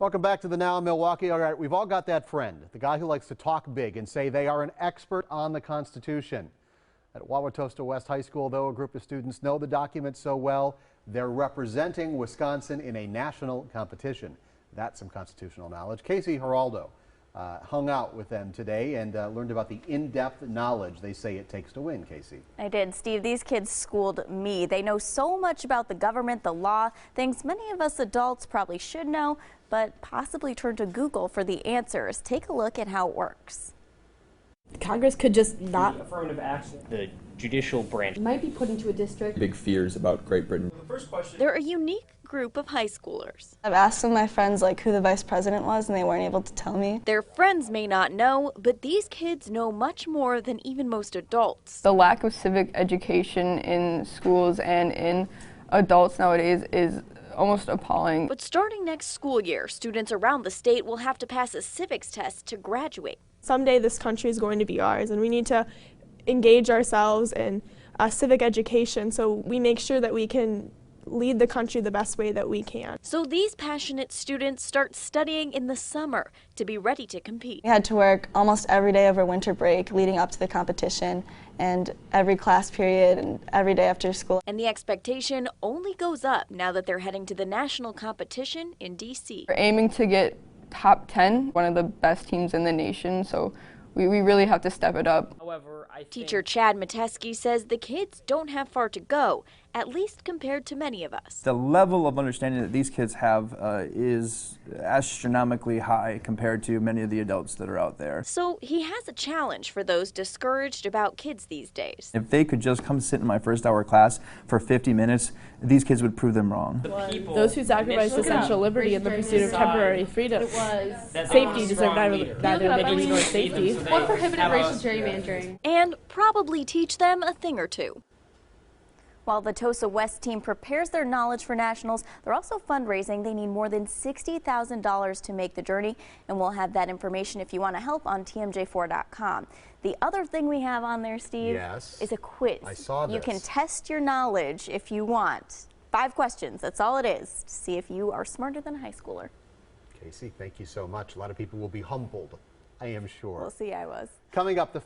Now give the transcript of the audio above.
Welcome back to the Now in Milwaukee. All right, we've all got that friend, the guy who likes to talk big and say they are an expert on the Constitution. At Wauwatosa West High School, though, a group of students know the document so well, they're representing Wisconsin in a national competition. That's some constitutional knowledge. Casey Geraldo hung out with them today and learned about the in-depth knowledge they say it takes to win. Casey. I did, Steve. These kids schooled me. They know so much about the government, the law, things many of us adults probably should know, but possibly turn to Google for the answers. Take a look at how it works. Congress could just not. Affirmative action. The judicial branch Might be put into a district. Big fears about Great Britain. The first question. They're a unique group of high schoolers. I've asked some of my friends who the vice president was, and they weren't able to tell me. Their friends may not know, but these kids know much more than even most adults. The lack of civic education in schools and in adults nowadays is almost appalling. But starting next school year, students around the state will have to pass a civics test to graduate. Someday this country is going to be ours, and we need to engage ourselves in civic education so we make sure that we can lead the country the best way that we can. So these passionate students start studying in the summer to be ready to compete. We had to work almost every day over winter break leading up to the competition, and every class period and every day after school. And the expectation only goes up now that they're heading to the national competition in D.C. We're aiming to get top 10, one of the best teams in the nation, so we really have to step it up. However, Teacher Chad Mateski says the kids don't have far to go, at least compared to many of us. The level of understanding that these kids have is astronomically high compared to many of the adults that are out there. So he has a challenge for those discouraged about kids these days. If they could just come sit in my first hour class for 50 minutes, these kids would prove them wrong. Those who sacrifice essential liberty in the pursuit of temporary freedom. Safety deserve neither liberty nor safety. What prohibited racial gerrymandering? And probably teach them a thing or two. While the Wauwatosa West team prepares their knowledge for nationals, they're also fundraising. They need more than $60,000 to make the journey, and we'll have that information if you want to help on TMJ4.com. The other thing we have on there, Steve, is a quiz. I saw this. You can test your knowledge if you want. 5 questions, that's all it is, to see if you are smarter than a high schooler. Casey, thank you so much. A lot of people will be humbled, I am sure. We'll see, I was. Coming up, the